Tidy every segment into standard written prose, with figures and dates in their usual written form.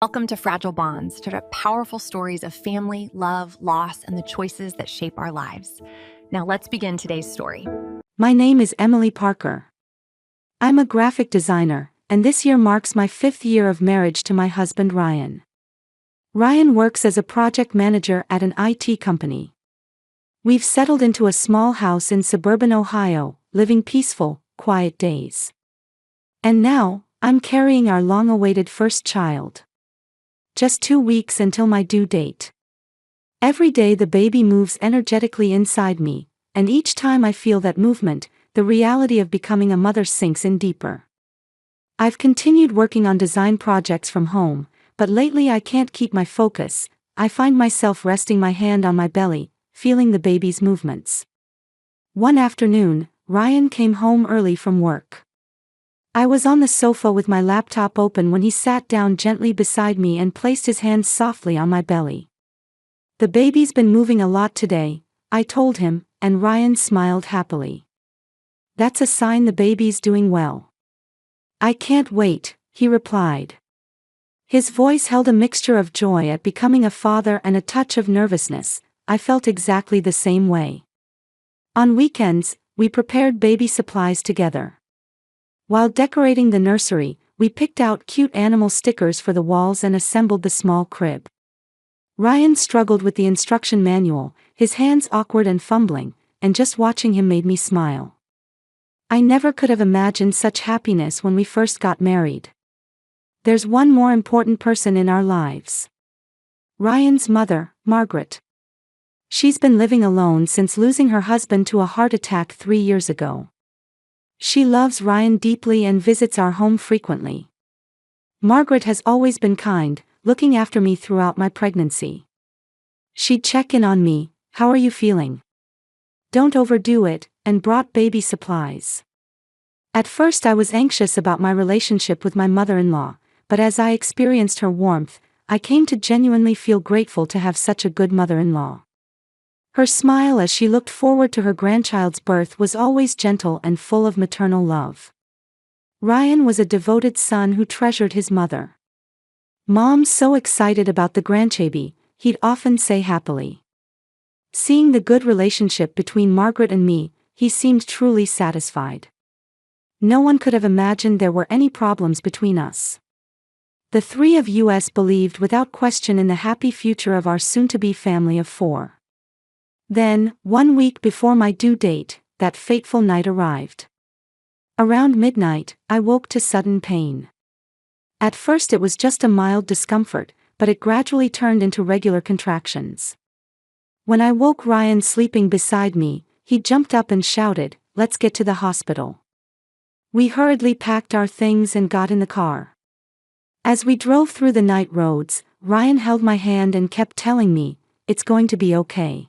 Welcome to Fragile Bonds, to the powerful stories of family, love, loss, and the choices that shape our lives. Now let's begin today's story. My name is Emily Parker. I'm a graphic designer, and this year marks my 5th year of marriage to my husband Ryan. Ryan works as a project manager at an IT company. We've settled into a small house in suburban Ohio, living peaceful, quiet days. And now, I'm carrying our long-awaited first child. Just 2 weeks until my due date. Every day the baby moves energetically inside me, and each time I feel that movement, the reality of becoming a mother sinks in deeper. I've continued working on design projects from home, but lately I can't keep my focus. I find myself resting my hand on my belly, feeling the baby's movements. One afternoon, Ryan came home early from work. I was on the sofa with my laptop open when he sat down gently beside me and placed his hands softly on my belly. "The baby's been moving a lot today," I told him, and Ryan smiled happily. "That's a sign the baby's doing well." "I can't wait," he replied. His voice held a mixture of joy at becoming a father and a touch of nervousness. I felt exactly the same way. On weekends, we prepared baby supplies together. While decorating the nursery, we picked out cute animal stickers for the walls and assembled the small crib. Ryan struggled with the instruction manual, his hands awkward and fumbling, and just watching him made me smile. I never could have imagined such happiness when we first got married. There's one more important person in our lives. Ryan's mother, Margaret. She's been living alone since losing her husband to a heart attack 3 years ago. She loves Ryan deeply and visits our home frequently. Margaret has always been kind, looking after me throughout my pregnancy. She'd check in on me, "How are you feeling? Don't overdo it," and brought baby supplies. At first I was anxious about my relationship with my mother-in-law, but as I experienced her warmth, I came to genuinely feel grateful to have such a good mother-in-law. Her smile as she looked forward to her grandchild's birth was always gentle and full of maternal love. Ryan was a devoted son who treasured his mother. "Mom's so excited about the grandbaby," he'd often say happily. Seeing the good relationship between Margaret and me, he seemed truly satisfied. No one could have imagined there were any problems between us. The three of us believed without question in the happy future of our soon-to-be family of 4. Then, 1 week before my due date, that fateful night arrived. Around midnight, I woke to sudden pain. At first it was just a mild discomfort, but it gradually turned into regular contractions. When I woke Ryan sleeping beside me, he jumped up and shouted, "Let's get to the hospital." We hurriedly packed our things and got in the car. As we drove through the night roads, Ryan held my hand and kept telling me, "It's going to be okay."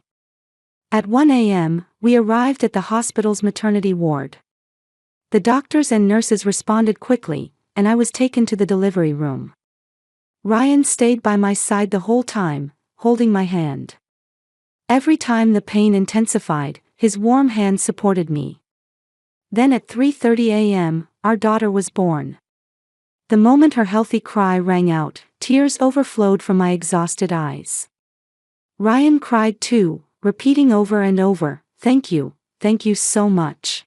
At 1 a.m., we arrived at the hospital's maternity ward. The doctors and nurses responded quickly, and I was taken to the delivery room. Ryan stayed by my side the whole time, holding my hand. Every time the pain intensified, his warm hand supported me. Then at 3:30 a.m., our daughter was born. The moment her healthy cry rang out, tears overflowed from my exhausted eyes. Ryan cried too, repeating over and over, thank you so much."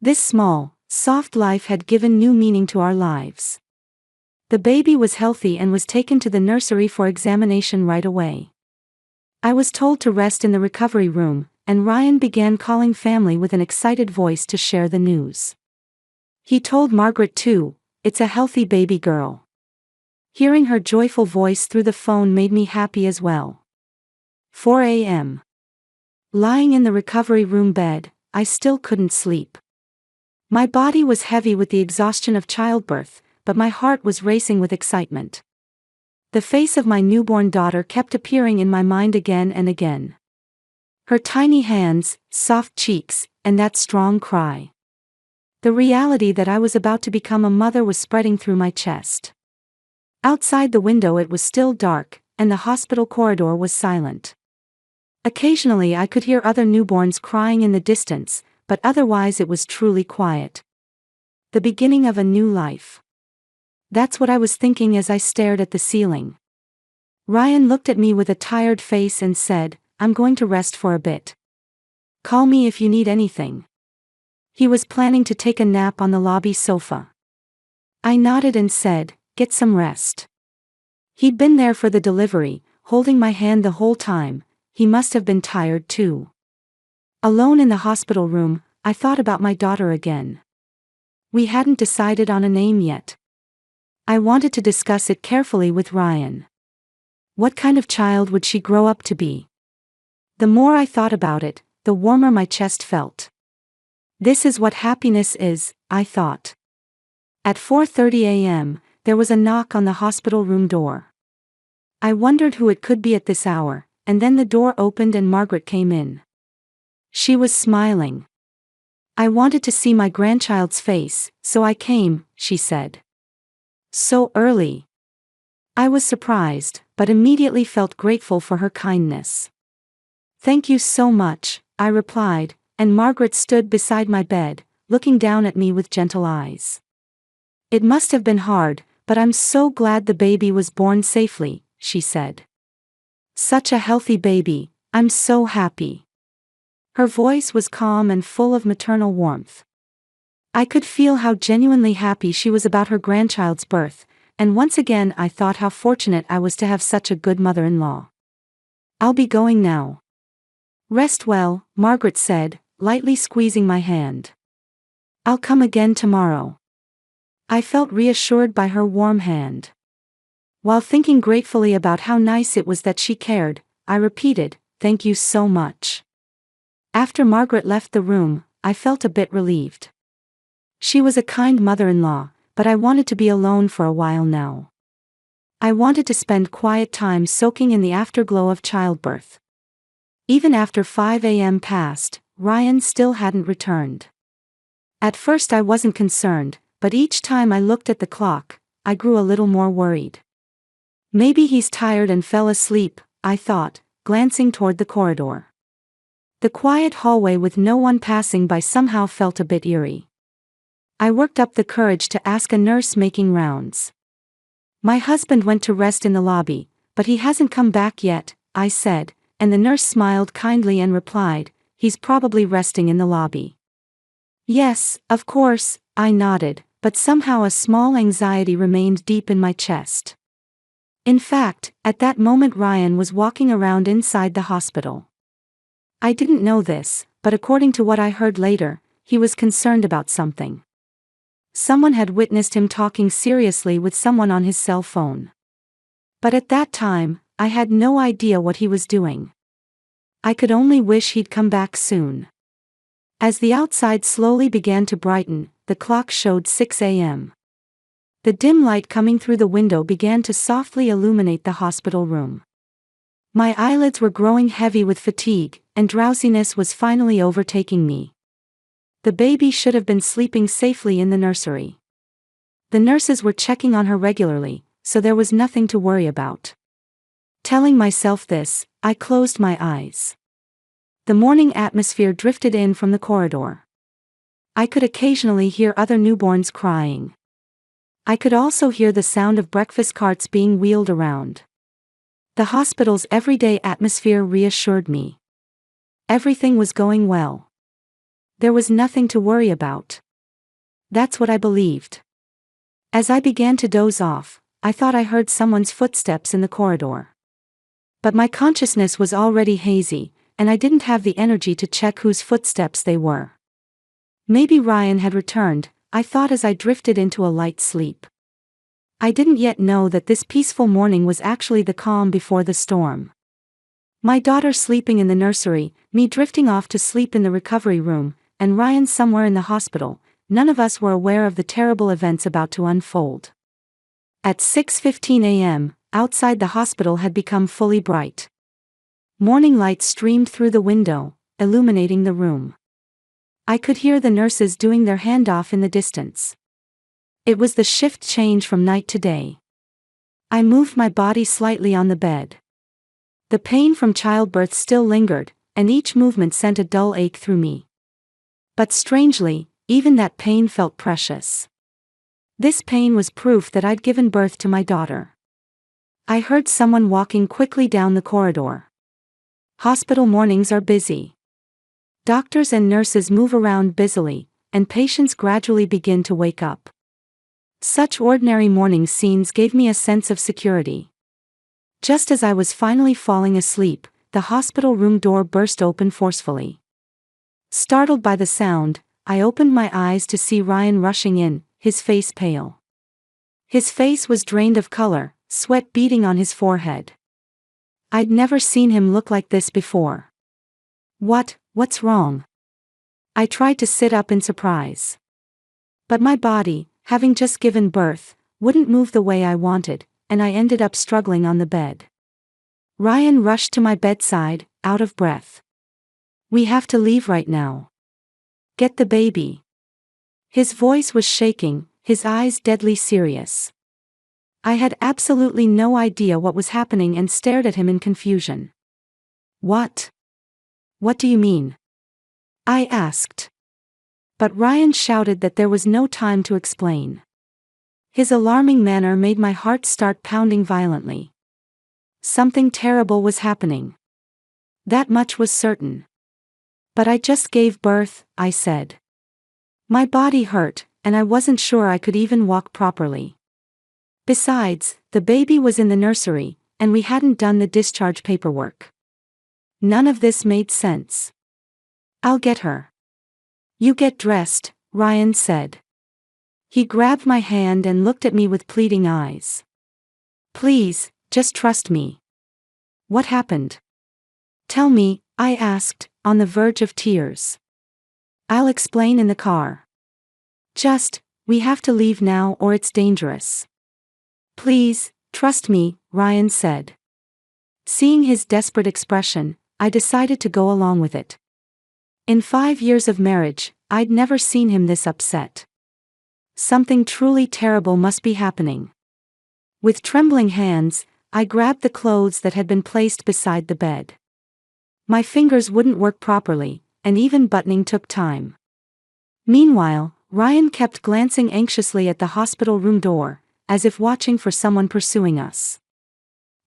This small, soft life had given new meaning to our lives. The baby was healthy and was taken to the nursery for examination right away. I was told to rest in the recovery room, and Ryan began calling family with an excited voice to share the news. He told Margaret too, "It's a healthy baby girl." Hearing her joyful voice through the phone made me happy as well. 4 a.m. Lying in the recovery room bed, I still couldn't sleep. My body was heavy with the exhaustion of childbirth, but my heart was racing with excitement. The face of my newborn daughter kept appearing in my mind again and again. Her tiny hands, soft cheeks, and that strong cry. The reality that I was about to become a mother was spreading through my chest. Outside the window it was still dark, and the hospital corridor was silent. Occasionally I could hear other newborns crying in the distance, but otherwise it was truly quiet. The beginning of a new life. That's what I was thinking as I stared at the ceiling. Ryan looked at me with a tired face and said, "I'm going to rest for a bit. Call me if you need anything." He was planning to take a nap on the lobby sofa. I nodded and said, "Get some rest." He'd been there for the delivery, holding my hand the whole time. He must have been tired too. Alone in the hospital room, I thought about my daughter again. We hadn't decided on a name yet. I wanted to discuss it carefully with Ryan. What kind of child would she grow up to be? The more I thought about it, the warmer my chest felt. This is what happiness is, I thought. At 4:30 a.m., there was a knock on the hospital room door. I wondered who it could be at this hour, and then the door opened and Margaret came in. She was smiling. "I wanted to see my grandchild's face, so I came," she said. "So early." I was surprised, but immediately felt grateful for her kindness. "Thank you so much," I replied, and Margaret stood beside my bed, looking down at me with gentle eyes. "It must have been hard, but I'm so glad the baby was born safely," she said. "Such a healthy baby, I'm so happy." Her voice was calm and full of maternal warmth. I could feel how genuinely happy she was about her grandchild's birth, and once again I thought how fortunate I was to have such a good mother-in-law. "I'll be going now." "Rest well," Margaret said, lightly squeezing my hand. "I'll come again tomorrow." I felt reassured by her warm hand. While thinking gratefully about how nice it was that she cared, I repeated, "Thank you so much." After Margaret left the room, I felt a bit relieved. She was a kind mother-in-law, but I wanted to be alone for a while now. I wanted to spend quiet time soaking in the afterglow of childbirth. Even after 5 a.m. passed, Ryan still hadn't returned. At first I wasn't concerned, but each time I looked at the clock, I grew a little more worried. Maybe he's tired and fell asleep, I thought, glancing toward the corridor. The quiet hallway with no one passing by somehow felt a bit eerie. I worked up the courage to ask a nurse making rounds. "My husband went to rest in the lobby, but he hasn't come back yet," I said, and the nurse smiled kindly and replied, "He's probably resting in the lobby." "Yes, of course," I nodded, but somehow a small anxiety remained deep in my chest. In fact, at that moment Ryan was walking around inside the hospital. I didn't know this, but according to what I heard later, he was concerned about something. Someone had witnessed him talking seriously with someone on his cell phone. But at that time, I had no idea what he was doing. I could only wish he'd come back soon. As the outside slowly began to brighten, the clock showed 6 a.m. The dim light coming through the window began to softly illuminate the hospital room. My eyelids were growing heavy with fatigue, and drowsiness was finally overtaking me. The baby should have been sleeping safely in the nursery. The nurses were checking on her regularly, so there was nothing to worry about. Telling myself this, I closed my eyes. The morning atmosphere drifted in from the corridor. I could occasionally hear other newborns crying. I could also hear the sound of breakfast carts being wheeled around. The hospital's everyday atmosphere reassured me. Everything was going well. There was nothing to worry about. That's what I believed. As I began to doze off, I thought I heard someone's footsteps in the corridor. But my consciousness was already hazy, and I didn't have the energy to check whose footsteps they were. Maybe Ryan had returned, I thought as I drifted into a light sleep. I didn't yet know that this peaceful morning was actually the calm before the storm. My daughter sleeping in the nursery, me drifting off to sleep in the recovery room, and Ryan somewhere in the hospital, none of us were aware of the terrible events about to unfold. At 6:15 a.m., outside the hospital had become fully bright. Morning light streamed through the window, illuminating the room. I could hear the nurses doing their handoff in the distance. It was the shift change from night to day. I moved my body slightly on the bed. The pain from childbirth still lingered, and each movement sent a dull ache through me. But strangely, even that pain felt precious. This pain was proof that I'd given birth to my daughter. I heard someone walking quickly down the corridor. Hospital mornings are busy. Doctors and nurses move around busily, and patients gradually begin to wake up. Such ordinary morning scenes gave me a sense of security. Just as I was finally falling asleep, the hospital room door burst open forcefully. Startled by the sound, I opened my eyes to see Ryan rushing in, his face pale. His face was drained of color, sweat beading on his forehead. I'd never seen him look like this before. What's wrong? I tried to sit up in surprise. But my body, having just given birth, wouldn't move the way I wanted, and I ended up struggling on the bed. Ryan rushed to my bedside, out of breath. "We have to leave right now. Get the baby." His voice was shaking, his eyes deadly serious. I had absolutely no idea what was happening and stared at him in confusion. What do you mean?" I asked. But Ryan shouted that there was no time to explain. His alarming manner made my heart start pounding violently. Something terrible was happening. That much was certain. "But I just gave birth," I said. My body hurt, and I wasn't sure I could even walk properly. Besides, the baby was in the nursery, and we hadn't done the discharge paperwork. None of this made sense. "I'll get her. You get dressed," Ryan said. He grabbed my hand and looked at me with pleading eyes. "Please, just trust me." "What happened? Tell me," I asked, on the verge of tears. "I'll explain in the car. We have to leave now or it's dangerous." "Please, trust me," Ryan said. Seeing his desperate expression, I decided to go along with it. In 5 years of marriage, I'd never seen him this upset. Something truly terrible must be happening. With trembling hands, I grabbed the clothes that had been placed beside the bed. My fingers wouldn't work properly, and even buttoning took time. Meanwhile, Ryan kept glancing anxiously at the hospital room door, as if watching for someone pursuing us.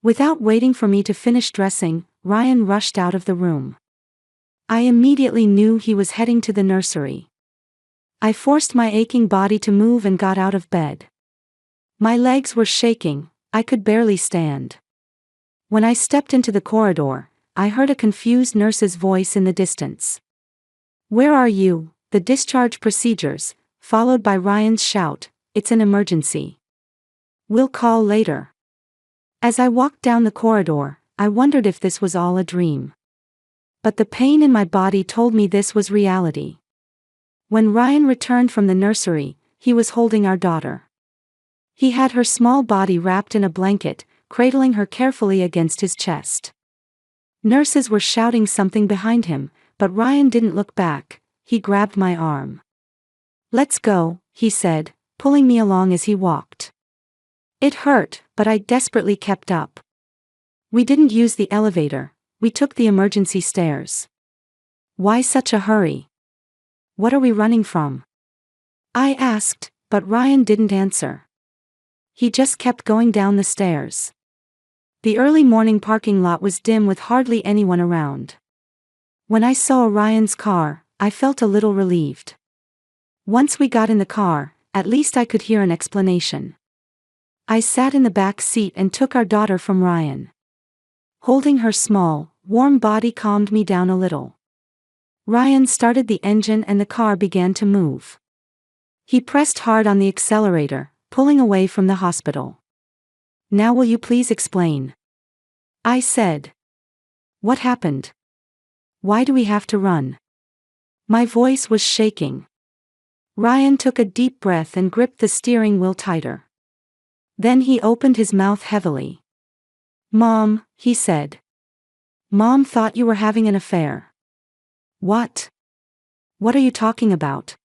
Without waiting for me to finish dressing, Ryan rushed out of the room. I immediately knew he was heading to the nursery. I forced my aching body to move and got out of bed. My legs were shaking, I could barely stand. When I stepped into the corridor, I heard a confused nurse's voice in the distance. "Where are you?" The discharge procedures, followed by Ryan's shout, "It's an emergency. We'll call later." As I walked down the corridor, I wondered if this was all a dream. But the pain in my body told me this was reality. When Ryan returned from the nursery, he was holding our daughter. He had her small body wrapped in a blanket, cradling her carefully against his chest. Nurses were shouting something behind him, but Ryan didn't look back. He grabbed my arm. "Let's go," he said, pulling me along as he walked. It hurt, but I desperately kept up. We didn't use the elevator, we took the emergency stairs. "Why such a hurry? What are we running from?" I asked, but Ryan didn't answer. He just kept going down the stairs. The early morning parking lot was dim with hardly anyone around. When I saw Ryan's car, I felt a little relieved. Once we got in the car, at least I could hear an explanation. I sat in the back seat and took our daughter from Ryan. Holding her small, warm body calmed me down a little. Ryan started the engine and the car began to move. He pressed hard on the accelerator, pulling away from the hospital. "Now will you please explain?" I said. "What happened? Why do we have to run?" My voice was shaking. Ryan took a deep breath and gripped the steering wheel tighter. Then he opened his mouth heavily. "Mom," he said. "Mom thought you were having an affair." "What? What are you talking about?"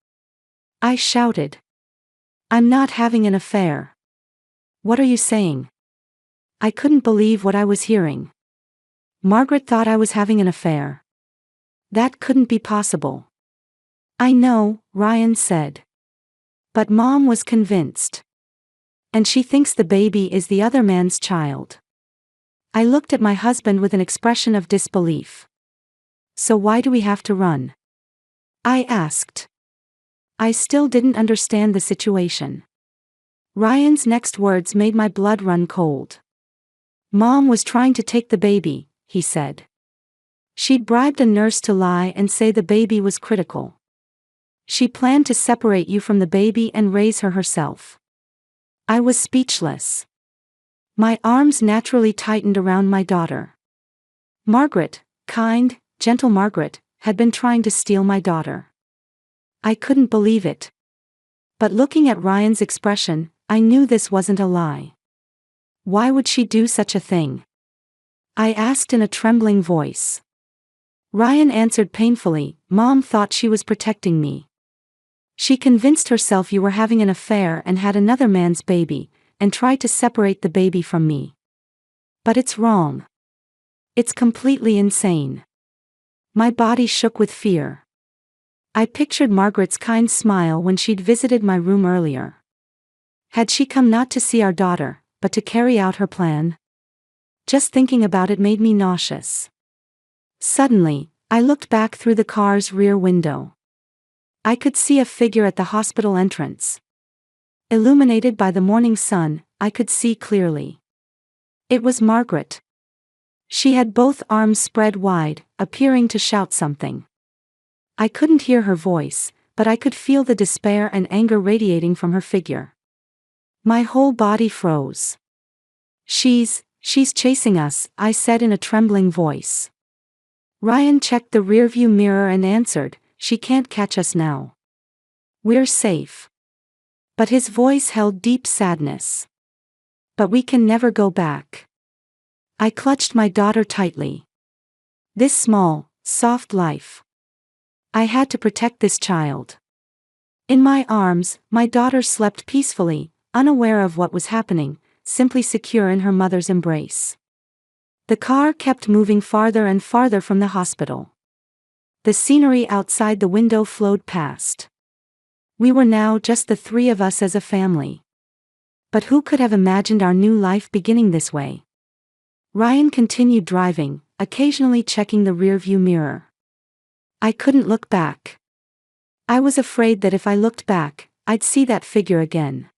I shouted. "I'm not having an affair. What are you saying?" I couldn't believe what I was hearing. Margaret thought I was having an affair. That couldn't be possible. "I know," Ryan said. But Mom was convinced. And she thinks the baby is the other man's child. I looked at my husband with an expression of disbelief. So why do we have to run? I asked. I still didn't understand the situation. Ryan's next words made my blood run cold. Mom was trying to take the baby, he said. She'd bribed a nurse to lie and say the baby was critical. She planned to separate you from the baby and raise her herself. I was speechless. My arms naturally tightened around my daughter. Margaret, kind, gentle Margaret, had been trying to steal my daughter. I couldn't believe it. But looking at Ryan's expression, I knew this wasn't a lie. Why would she do such a thing? I asked in a trembling voice. Ryan answered painfully, Mom thought she was protecting me. She convinced herself you were having an affair and had another man's baby, and tried to separate the baby from me. But it's wrong. It's completely insane. My body shook with fear. I pictured Margaret's kind smile when she'd visited my room earlier. Had she come not to see our daughter, but to carry out her plan? Just thinking about it made me nauseous. Suddenly, I looked back through the car's rear window. I could see a figure at the hospital entrance. Illuminated by the morning sun, I could see clearly. It was Margaret. She had both arms spread wide, appearing to shout something. I couldn't hear her voice, but I could feel the despair and anger radiating from her figure. My whole body froze. She's chasing us, I said in a trembling voice. Ryan checked the rearview mirror and answered, she can't catch us now. We're safe. But his voice held deep sadness. But we can never go back. I clutched my daughter tightly. This small, soft life. I had to protect this child. In my arms, my daughter slept peacefully, unaware of what was happening, simply secure in her mother's embrace. The car kept moving farther and farther from the hospital. The scenery outside the window flowed past. We were now just the three of us as a family. But who could have imagined our new life beginning this way? Ryan continued driving, occasionally checking the rearview mirror. I couldn't look back. I was afraid that if I looked back, I'd see that figure again.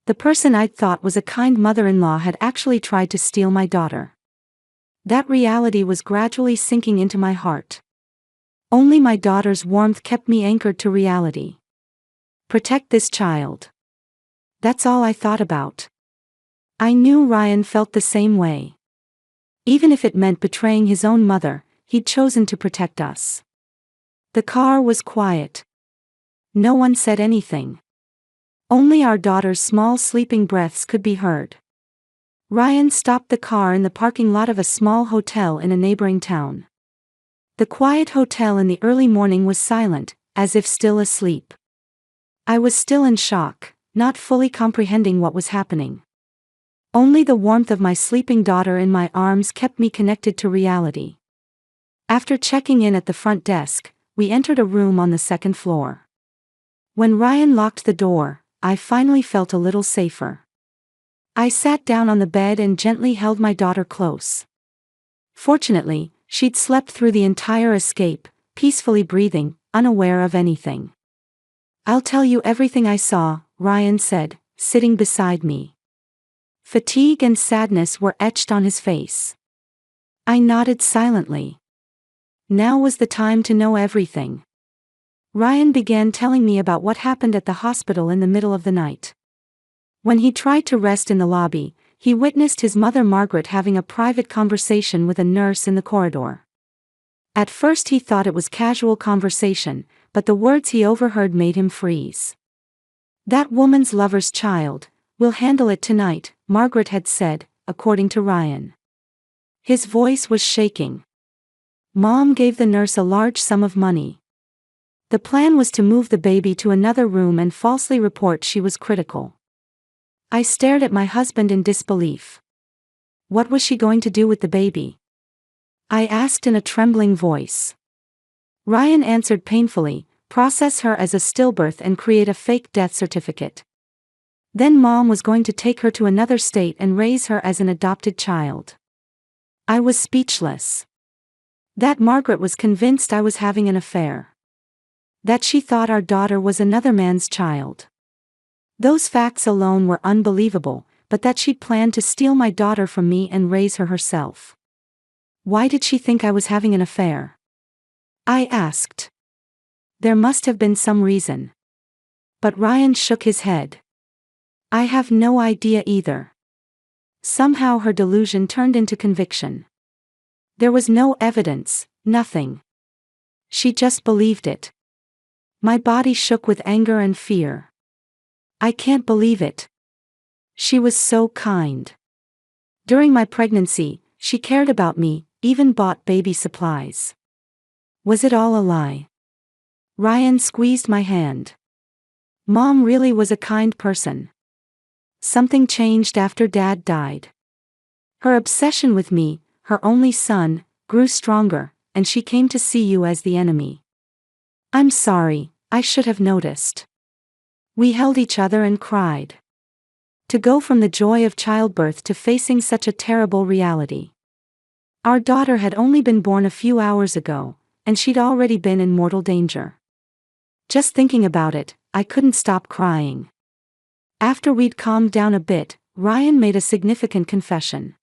The person I'd thought was a kind mother-in-law had actually tried to steal my daughter. That reality was gradually sinking into my heart. Only my daughter's warmth kept me anchored to reality. Protect this child. That's all I thought about. I knew Ryan felt the same way. Even if it meant betraying his own mother, he'd chosen to protect us. The car was quiet. No one said anything. Only our daughter's small sleeping breaths could be heard. Ryan stopped the car in the parking lot of a small hotel in a neighboring town. The quiet hotel in the early morning was silent, as if still asleep. I was still in shock, not fully comprehending what was happening. Only the warmth of my sleeping daughter in my arms kept me connected to reality. After checking in at the front desk, we entered a room on the second floor. When Ryan locked the door, I finally felt a little safer. I sat down on the bed and gently held my daughter close. Fortunately, she'd slept through the entire escape, peacefully breathing, unaware of anything. I'll tell you everything I saw, Ryan said, sitting beside me. Fatigue and sadness were etched on his face. I nodded silently. Now was the time to know everything. Ryan began telling me about what happened at the hospital in the middle of the night. When he tried to rest in the lobby, he witnessed his mother Margaret having a private conversation with a nurse in the corridor. At first he thought it was casual conversation, but the words he overheard made him freeze. That woman's lover's child, we'll handle it tonight, Margaret had said, according to Ryan. His voice was shaking. Mom gave the nurse a large sum of money. The plan was to move the baby to another room and falsely report she was critical. I stared at my husband in disbelief. What was she going to do with the baby? I asked in a trembling voice. Ryan answered painfully, process her as a stillbirth and create a fake death certificate. Then Mom was going to take her to another state and raise her as an adopted child. I was speechless. That Margaret was convinced I was having an affair. That she thought our daughter was another man's child. Those facts alone were unbelievable, but that she'd planned to steal my daughter from me and raise her herself. Why did she think I was having an affair? I asked. There must have been some reason. But Ryan shook his head. I have no idea either. Somehow her delusion turned into conviction. There was no evidence, nothing. She just believed it. My body shook with anger and fear. I can't believe it. She was so kind. During my pregnancy, she cared about me, even bought baby supplies. Was it all a lie? Ryan squeezed my hand. Mom really was a kind person. Something changed after Dad died. Her obsession with me, her only son, grew stronger, and she came to see you as the enemy. I'm sorry, I should have noticed. We held each other and cried. To go from the joy of childbirth to facing such a terrible reality. Our daughter had only been born a few hours ago, and she'd already been in mortal danger. Just thinking about it, I couldn't stop crying. After we'd calmed down a bit, Ryan made a significant confession.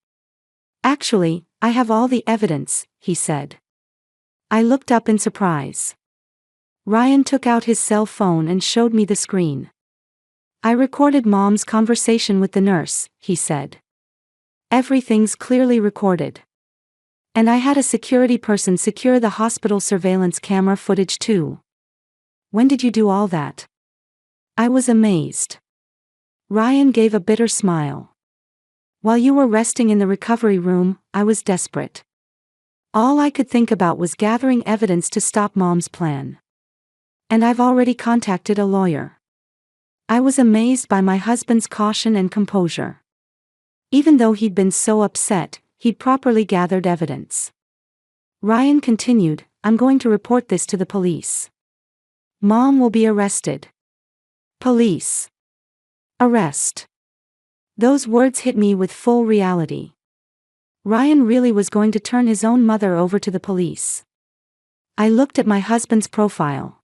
Actually, I have all the evidence, he said. I looked up in surprise. Ryan took out his cell phone and showed me the screen. I recorded Mom's conversation with the nurse, he said. Everything's clearly recorded. And I had a security person secure the hospital surveillance camera footage too. When did you do all that? I was amazed. Ryan gave a bitter smile. While you were resting in the recovery room, I was desperate. All I could think about was gathering evidence to stop Mom's plan. And I've already contacted a lawyer. I was amazed by my husband's caution and composure. Even though he'd been so upset, he'd properly gathered evidence. Ryan continued, I'm going to report this to the police. Mom will be arrested. Police. Arrest. Those words hit me with full reality. Ryan really was going to turn his own mother over to the police. I looked at my husband's profile.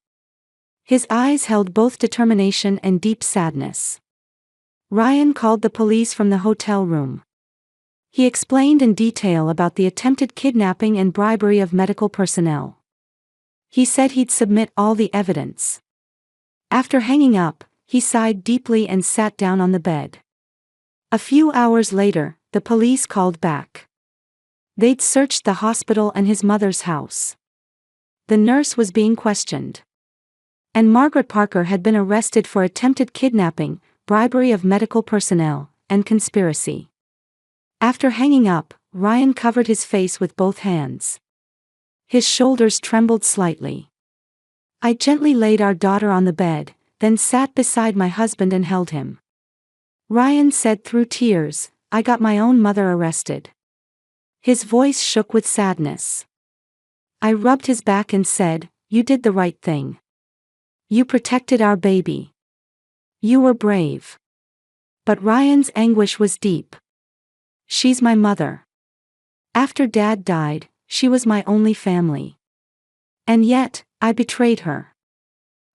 His eyes held both determination and deep sadness. Ryan called the police from the hotel room. He explained in detail about the attempted kidnapping and bribery of medical personnel. He said he'd submit all the evidence. After hanging up, he sighed deeply and sat down on the bed. A few hours later, the police called back. They'd searched the hospital and his mother's house. The nurse was being questioned. And Margaret Parker had been arrested for attempted kidnapping, bribery of medical personnel, and conspiracy. After hanging up, Ryan covered his face with both hands. His shoulders trembled slightly. I gently laid our daughter on the bed, then sat beside my husband and held him. Ryan said through tears, I got my own mother arrested. His voice shook with sadness. I rubbed his back and said, you did the right thing. You protected our baby. You were brave. But Ryan's anguish was deep. She's my mother. After Dad died, she was my only family. And yet, I betrayed her.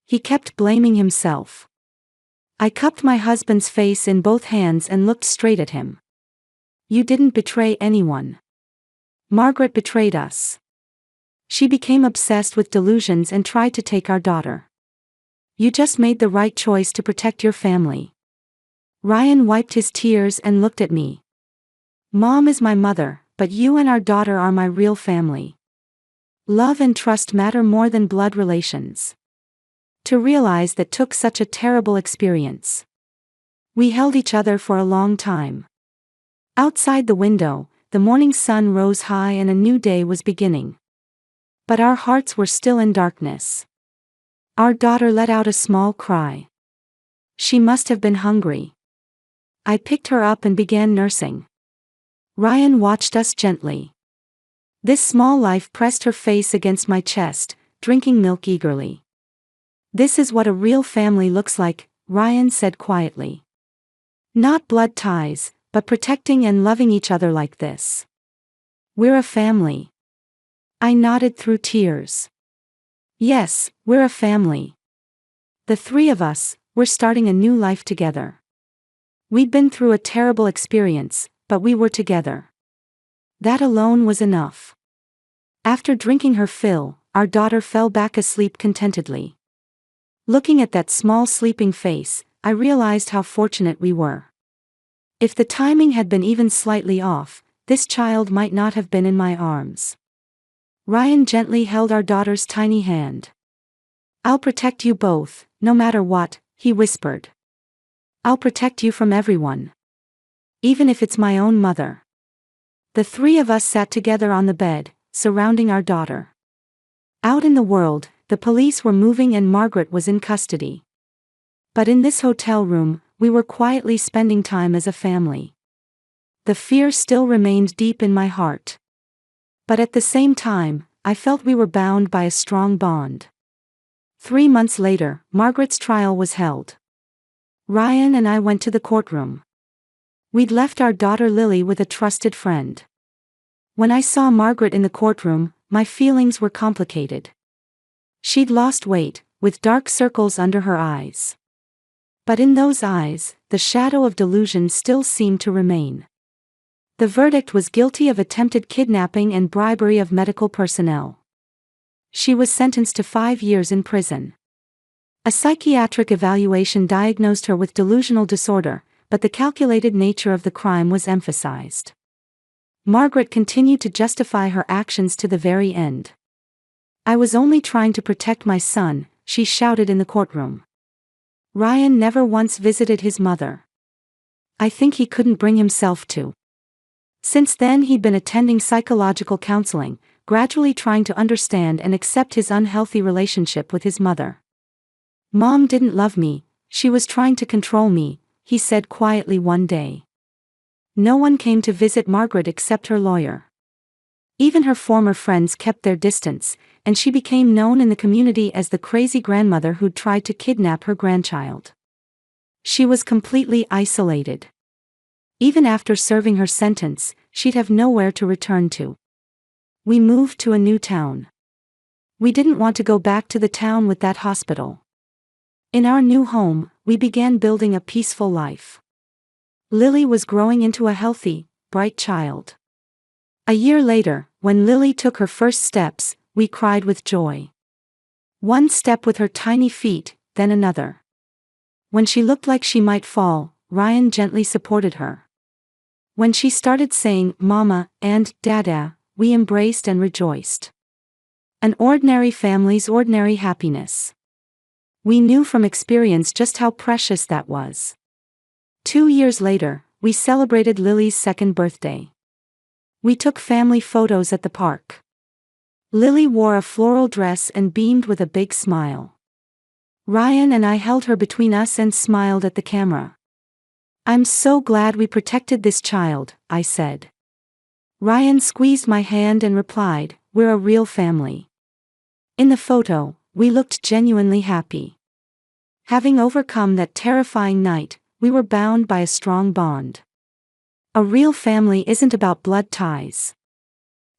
He kept blaming himself. I cupped my husband's face in both hands and looked straight at him. You didn't betray anyone. Margaret betrayed us. She became obsessed with delusions and tried to take our daughter. You just made the right choice to protect your family. Ryan wiped his tears and looked at me. Mom is my mother, but you and our daughter are my real family. Love and trust matter more than blood relations. To realize that took such a terrible experience. We held each other for a long time. Outside the window, the morning sun rose high and a new day was beginning. But our hearts were still in darkness. Our daughter let out a small cry. She must have been hungry. I picked her up and began nursing. Ryan watched us gently. This small life pressed her face against my chest, drinking milk eagerly. This is what a real family looks like, Ryan said quietly. Not blood ties, but protecting and loving each other like this. We're a family. I nodded through tears. Yes, we're a family. The three of us, we're starting a new life together. We'd been through a terrible experience, but we were together. That alone was enough. After drinking her fill, our daughter fell back asleep contentedly. Looking at that small sleeping face, I realized how fortunate we were. If the timing had been even slightly off, this child might not have been in my arms. Ryan gently held our daughter's tiny hand. I'll protect you both, no matter what, he whispered. I'll protect you from everyone. Even if it's my own mother. The three of us sat together on the bed, surrounding our daughter. Out in the world, the police were moving and Margaret was in custody. But in this hotel room, we were quietly spending time as a family. The fear still remained deep in my heart. But at the same time, I felt we were bound by a strong bond. 3 months later, Margaret's trial was held. Ryan and I went to the courtroom. We'd left our daughter Lily with a trusted friend. When I saw Margaret in the courtroom, my feelings were complicated. She'd lost weight, with dark circles under her eyes. But in those eyes, the shadow of delusion still seemed to remain. The verdict was guilty of attempted kidnapping and bribery of medical personnel. She was sentenced to 5 years in prison. A psychiatric evaluation diagnosed her with delusional disorder, but the calculated nature of the crime was emphasized. Margaret continued to justify her actions to the very end. I was only trying to protect my son, she shouted in the courtroom. Ryan never once visited his mother. I think he couldn't bring himself to. Since then he'd been attending psychological counseling, gradually trying to understand and accept his unhealthy relationship with his mother. Mom didn't love me, she was trying to control me, he said quietly one day. No one came to visit Margaret except her lawyer. Even her former friends kept their distance, and she became known in the community as the crazy grandmother who'd tried to kidnap her grandchild. She was completely isolated. Even after serving her sentence, she'd have nowhere to return to. We moved to a new town. We didn't want to go back to the town with that hospital. In our new home, we began building a peaceful life. Lily was growing into a healthy, bright child. A year later, when Lily took her first steps, we cried with joy. One step with her tiny feet, then another. When she looked like she might fall, Ryan gently supported her. When she started saying "Mama" and "Dada," we embraced and rejoiced. An ordinary family's ordinary happiness. We knew from experience just how precious that was. 2 years later, we celebrated Lily's second birthday. We took family photos at the park. Lily wore a floral dress and beamed with a big smile. Ryan and I held her between us and smiled at the camera. I'm so glad we protected this child, I said. Ryan squeezed my hand and replied, we're a real family. In the photo, we looked genuinely happy. Having overcome that terrifying night, we were bound by a strong bond. A real family isn't about blood ties.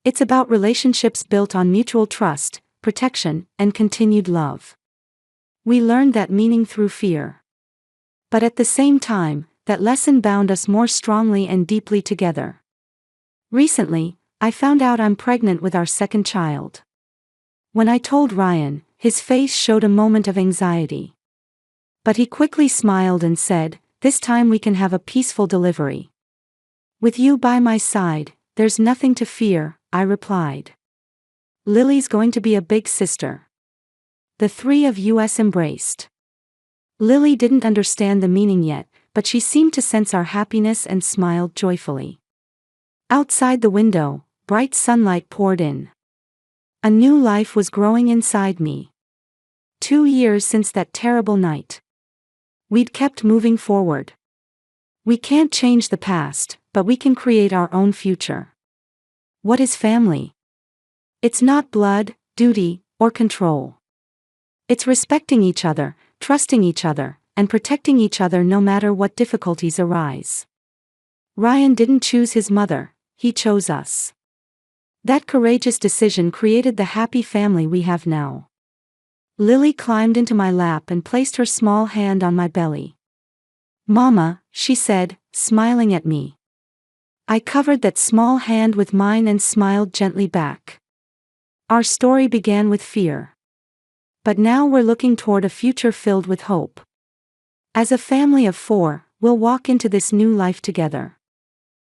It's about relationships built on mutual trust, protection, and continued love. We learned that meaning through fear. But at the same time, that lesson bound us more strongly and deeply together. Recently, I found out I'm pregnant with our second child. When I told Ryan, his face showed a moment of anxiety. But he quickly smiled and said, this time we can have a peaceful delivery. With you by my side, there's nothing to fear, I replied. Lily's going to be a big sister. The three of us embraced. Lily didn't understand the meaning yet, but she seemed to sense our happiness and smiled joyfully. Outside the window, bright sunlight poured in. A new life was growing inside me. 2 years since that terrible night. We'd kept moving forward. We can't change the past, but we can create our own future. What is family? It's not blood, duty, or control. It's respecting each other, trusting each other, and protecting each other no matter what difficulties arise. Ryan didn't choose his mother, he chose us. That courageous decision created the happy family we have now. Lily climbed into my lap and placed her small hand on my belly. "Mama," she said, smiling at me. I covered that small hand with mine and smiled gently back. Our story began with fear. But now we're looking toward a future filled with hope. As a family of 4, we'll walk into this new life together.